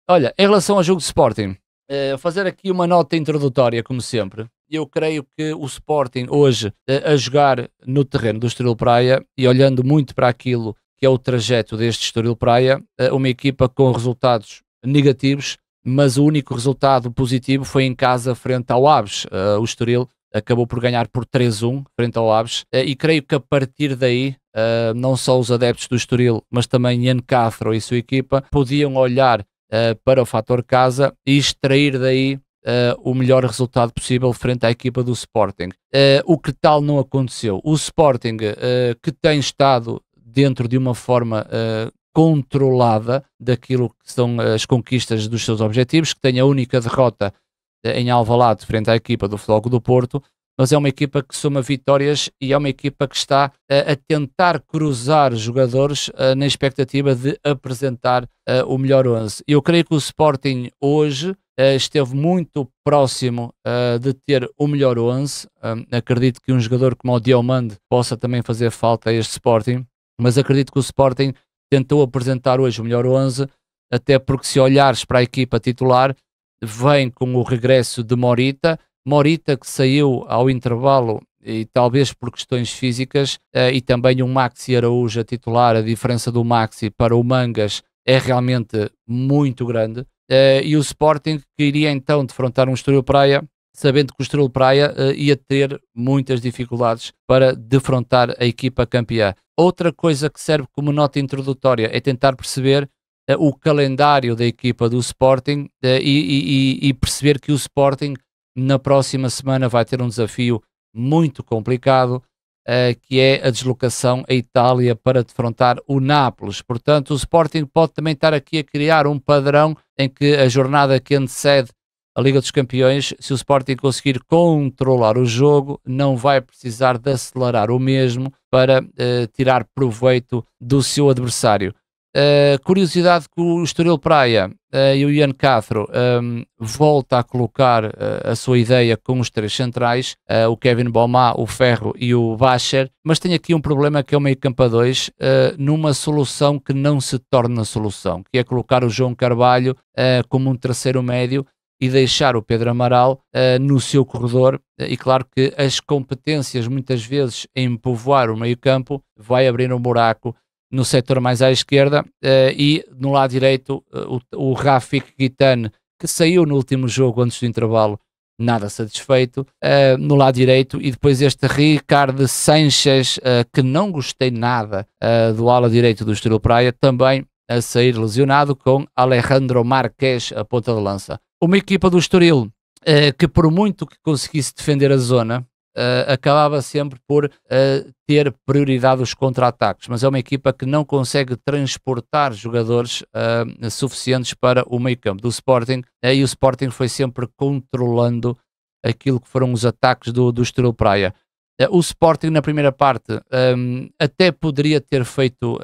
Olha, em relação ao jogo de Sporting, fazer aqui uma nota introdutória, como sempre. Eu creio que o Sporting hoje, a jogar no terreno do Estoril Praia e olhando muito para aquilo que é o trajeto deste Estoril Praia, uma equipa com resultados negativos, mas o único resultado positivo foi em casa frente ao Aves. O Estoril acabou por ganhar por 3-1 frente ao Aves, e creio que a partir daí, não só os adeptos do Estoril, mas também Ian Castro e sua equipa, podiam olhar para o fator casa e extrair daí o melhor resultado possível frente à equipa do Sporting. O que tal não aconteceu? O Sporting, que tem estado dentro de uma forma controlada daquilo que são as conquistas dos seus objetivos, que tem a única derrota em Alvalade frente à equipa do Futebol Clube do Porto, mas é uma equipa que soma vitórias e é uma equipa que está a tentar cruzar jogadores na expectativa de apresentar o melhor 11. Eu creio que o Sporting hoje esteve muito próximo de ter o melhor 11. Acredito que um jogador como o Diomande possa também fazer falta a este Sporting, mas acredito que o Sporting tentou apresentar hoje o melhor 11, até porque se olhares para a equipa titular, vem com o regresso de Morita, que saiu ao intervalo e talvez por questões físicas, e também o Maxi Araújo a titular. A diferença do Maxi para o Mangas é realmente muito grande, e o Sporting que iria então defrontar um Estoril Praia, sabendo que o Estoril Praia ia ter muitas dificuldades para defrontar a equipa campeã. Outra coisa que serve como nota introdutória é tentar perceber o calendário da equipa do Sporting, e perceber que o Sporting na próxima semana vai ter um desafio muito complicado, que é a deslocação à Itália para defrontar o Nápoles. Portanto, o Sporting pode também estar aqui a criar um padrão em que a jornada que antecede a Liga dos Campeões, se o Sporting conseguir controlar o jogo, não vai precisar de acelerar o mesmo para tirar proveito do seu adversário. Curiosidade que o Estoril Praia e o Ian Castro volta a colocar a sua ideia com os três centrais, o Kevin Bomá, o Ferro e o Bacher, mas tem aqui um problema que é o meio campo a dois, numa solução que não se torna solução, que é colocar o João Carvalho como um terceiro médio e deixar o Pedro Amaral no seu corredor, e claro que as competências muitas vezes em povoar o meio campo vai abrir um buraco no setor mais à esquerda, e no lado direito o Rafik Guitane, que saiu no último jogo antes do intervalo, nada satisfeito, no lado direito, e depois este Ricardo Sanchez, que não gostei nada do ala direito do Estoril Praia, também a sair lesionado, com Alejandro Marques a ponta de lança. Uma equipa do Estoril que por muito que conseguisse defender a zona, acabava sempre por ter prioridade os contra-ataques, mas é uma equipa que não consegue transportar jogadores suficientes para o meio campo do Sporting, e o Sporting foi sempre controlando aquilo que foram os ataques do Estoril Praia. O Sporting na primeira parte até poderia ter feito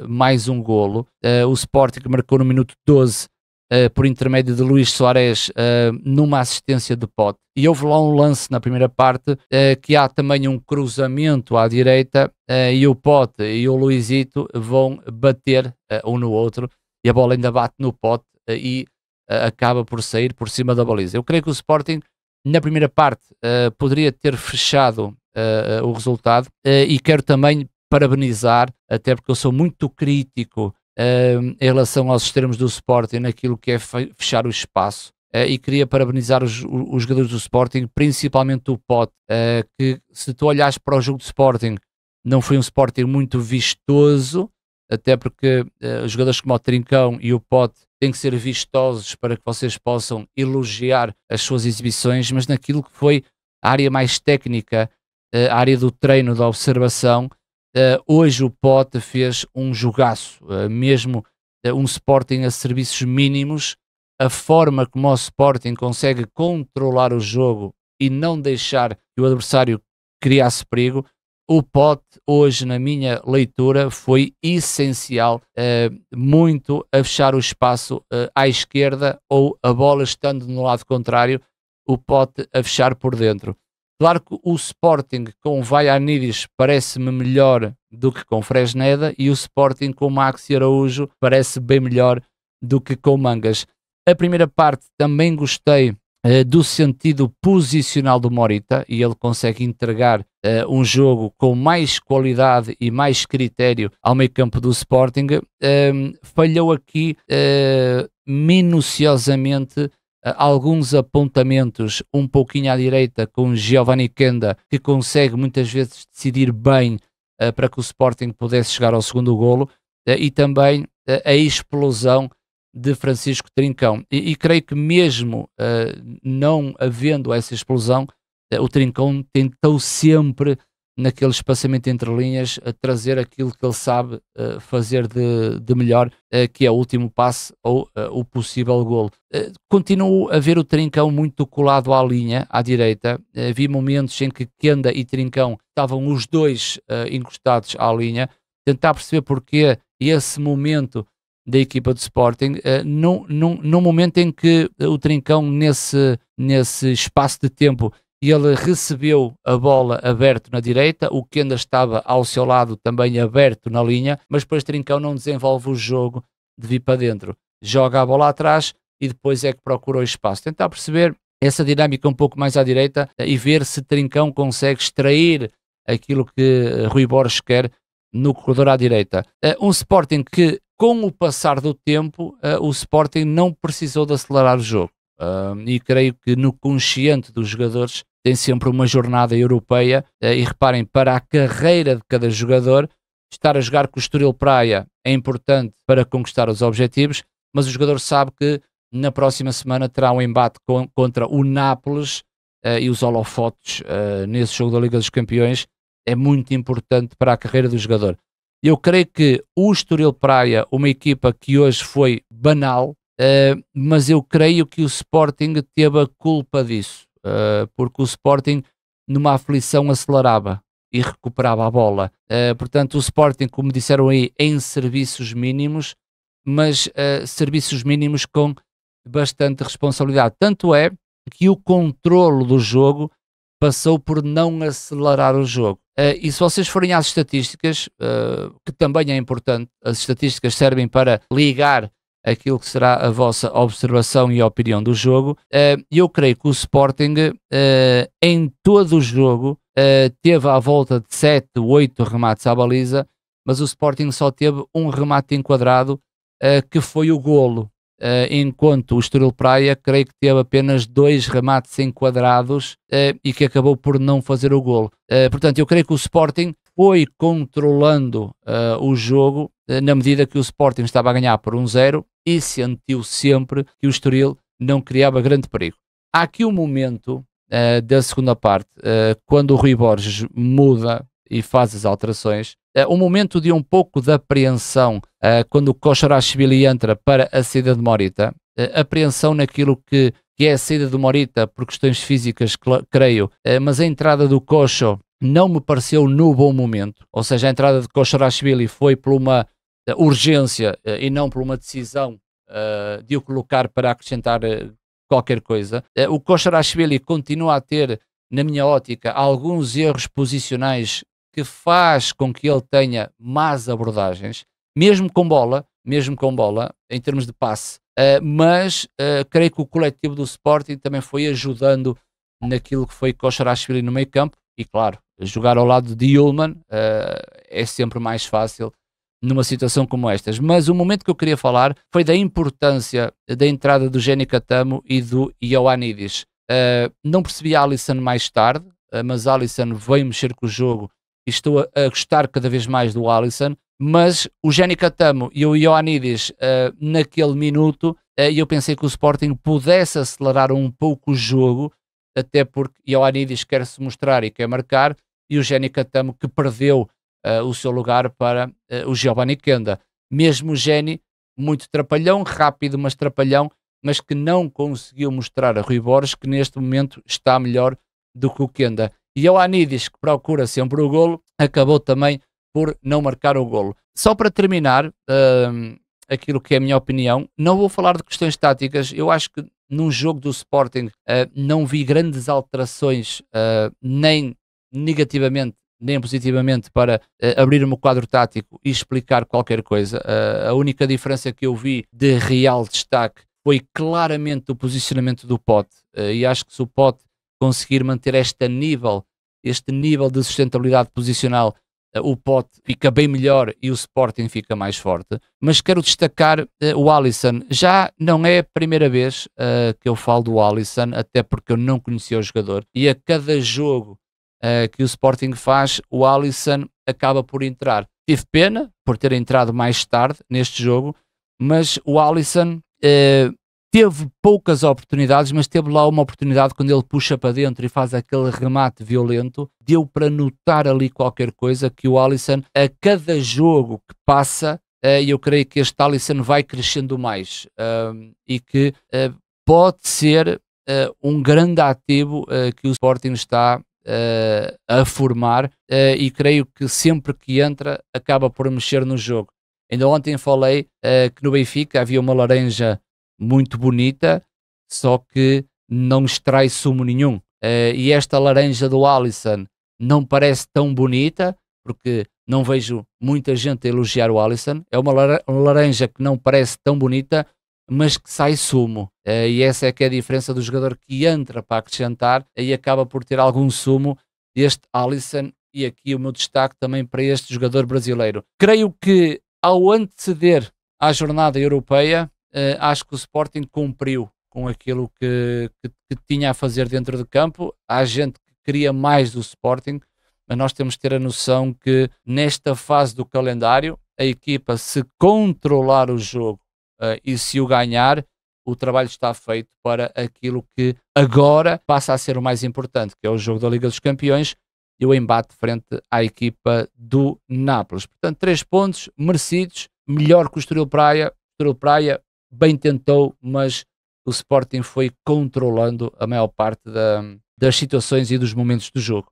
mais um golo. O Sporting marcou no minuto 12 por intermédio de Luís Soares, numa assistência de Pote, e houve lá um lance na primeira parte que há também um cruzamento à direita, e o Pote e o Luizito vão bater um no outro, e a bola ainda bate no Pote e acaba por sair por cima da baliza. Eu creio que o Sporting na primeira parte poderia ter fechado o resultado, e quero também parabenizar, até porque eu sou muito crítico em relação aos extremos do Sporting, naquilo que é fechar o espaço, e queria parabenizar os jogadores do Sporting, principalmente o Pote, que se tu olhares para o jogo do Sporting, não foi um Sporting muito vistoso, até porque os jogadores como o Trincão e o Pote têm que ser vistosos para que vocês possam elogiar as suas exibições, mas naquilo que foi a área mais técnica, a área do treino, da observação, hoje o Pote fez um jogaço, mesmo um Sporting a serviços mínimos, a forma como o Sporting consegue controlar o jogo e não deixar que o adversário criasse perigo. O Pote hoje, na minha leitura, foi essencial, muito a fechar o espaço à esquerda, ou a bola estando no lado contrário, o Pote a fechar por dentro. Claro que o Sporting com Vaianidis parece-me melhor do que com Fresneda, e o Sporting com Maxi Araújo parece bem melhor do que com Mangas. A primeira parte também gostei do sentido posicional do Morita, e ele consegue entregar um jogo com mais qualidade e mais critério ao meio campo do Sporting. Falhou aqui minuciosamente alguns apontamentos um pouquinho à direita com Giovanni Kenda, que consegue muitas vezes decidir bem para que o Sporting pudesse chegar ao segundo golo, e também a explosão de Francisco Trincão, e creio que mesmo não havendo essa explosão, o Trincão tentou sempre, naquele espaçamento entre linhas, a trazer aquilo que ele sabe fazer de melhor, que é o último passe ou o possível golo. Continuo a ver o Trincão muito colado à linha, à direita. Vi momentos em que Kenda e Trincão estavam os dois encostados à linha, tentar perceber porque esse momento da equipa de Sporting, num momento em que o Trincão, nesse espaço de tempo, ele recebeu a bola aberto na direita, o Kenda estava ao seu lado também aberto na linha, mas depois Trincão não desenvolve o jogo de vir para dentro, joga a bola atrás e depois é que procura o espaço. Tentar perceber essa dinâmica um pouco mais à direita e ver se Trincão consegue extrair aquilo que Rui Borges quer no corredor à direita. Um Sporting que, com o passar do tempo, o Sporting não precisou de acelerar o jogo. E creio que no consciente dos jogadores tem sempre uma jornada europeia, e reparem, para a carreira de cada jogador, estar a jogar com o Estoril Praia é importante para conquistar os objetivos, mas o jogador sabe que na próxima semana terá um embate contra o Nápoles, e os holofotes nesse jogo da Liga dos Campeões é muito importante para a carreira do jogador. Eu creio que o Estoril Praia, uma equipa que hoje foi banal, mas eu creio que o Sporting teve a culpa disso, porque o Sporting numa aflição acelerava e recuperava a bola. Portanto, o Sporting, como disseram aí, em serviços mínimos, mas serviços mínimos com bastante responsabilidade. Tanto é que o controlo do jogo passou por não acelerar o jogo. E se vocês forem às estatísticas, que também é importante, as estatísticas servem para ligar aquilo que será a vossa observação e opinião do jogo, eu creio que o Sporting, em todo o jogo, teve à volta de 7, 8 remates à baliza, mas o Sporting só teve um remate enquadrado, que foi o golo. Enquanto o Estoril Praia, creio que teve apenas 2 remates enquadrados, e que acabou por não fazer o golo. Portanto, eu creio que o Sporting foi controlando o jogo na medida que o Sporting estava a ganhar por 1-0 e sentiu sempre que o Estoril não criava grande perigo. Há aqui um momento da segunda parte, quando o Rui Borges muda e faz as alterações, um momento de um pouco de apreensão, quando o Kosciuszko entra para a saída de Morita, apreensão naquilo que é a saída do Morita por questões físicas, creio, mas a entrada do Kocho não me pareceu no bom momento, ou seja, a entrada de Kosciuszko foi por uma urgência e não por uma decisão de o colocar para acrescentar qualquer coisa. O Kosciuszko continua a ter, na minha ótica, alguns erros posicionais que faz com que ele tenha más abordagens, mesmo com bola, em termos de passe, mas creio que o coletivo do Sporting também foi ajudando naquilo que foi Kosciuszko no meio campo, e claro, jogar ao lado de Ullmann é sempre mais fácil numa situação como estas. Mas o momento que eu queria falar foi da importância da entrada do Jenny Catamo e do Ioannidis. Não percebi a Alisson mais tarde, mas a Alisson veio mexer com o jogo e estou a gostar cada vez mais do Alisson, mas o Jenny Catamo e o Ioannidis naquele minuto, eu pensei que o Sporting pudesse acelerar um pouco o jogo, até porque Ioannidis quer se mostrar e quer marcar, e o Jenny Catamo que perdeu o seu lugar para o Giovanni Kenda. Mesmo o Jenny, muito trapalhão, rápido mas trapalhão, mas que não conseguiu mostrar a Rui Borges que neste momento está melhor do que o Kenda. E Ioannidis, que procura sempre o golo, acabou também por não marcar o golo. Só para terminar, aquilo que é a minha opinião, não vou falar de questões táticas. Eu acho que num jogo do Sporting não vi grandes alterações, nem negativamente nem positivamente, para abrir o meu quadro tático e explicar qualquer coisa. A única diferença que eu vi de real destaque foi claramente o posicionamento do Pote, e acho que se o Pote conseguir manter este nível de sustentabilidade posicional, o Pote fica bem melhor e o Sporting fica mais forte. Mas quero destacar o Alisson. Já não é a primeira vez que eu falo do Alisson, até porque eu não conhecia o jogador, e a cada jogo que o Sporting faz, o Alisson acaba por entrar. Tive pena por ter entrado mais tarde neste jogo, mas o Alisson teve poucas oportunidades, mas teve lá uma oportunidade quando ele puxa para dentro e faz aquele remate violento. Deu para notar ali qualquer coisa, que o Alisson, a cada jogo que passa, eu creio que este Alisson vai crescendo mais, e que pode ser um grande ativo que o Sporting está a formar, e creio que sempre que entra acaba por mexer no jogo. Ainda ontem falei que no Benfica havia uma laranja muito bonita, só que não extrai sumo nenhum. E esta laranja do Alisson não parece tão bonita, porque não vejo muita gente a elogiar o Alisson. É uma laranja que não parece tão bonita, mas que sai sumo. E essa é que é a diferença do jogador que entra para acrescentar e acaba por ter algum sumo, este Alisson. E aqui o meu destaque também para este jogador brasileiro. Creio que ao anteceder à jornada europeia, acho que o Sporting cumpriu com aquilo que tinha a fazer dentro de campo. Há gente que queria mais do Sporting, mas nós temos que ter a noção que nesta fase do calendário, a equipa, se controlar o jogo e se o ganhar, o trabalho está feito para aquilo que agora passa a ser o mais importante, que é o jogo da Liga dos Campeões e o embate frente à equipa do Nápoles. Portanto, 3 pontos merecidos, melhor que o Estoril Praia. O Estoril Praia bem tentou, mas o Sporting foi controlando a maior parte das situações e dos momentos do jogo.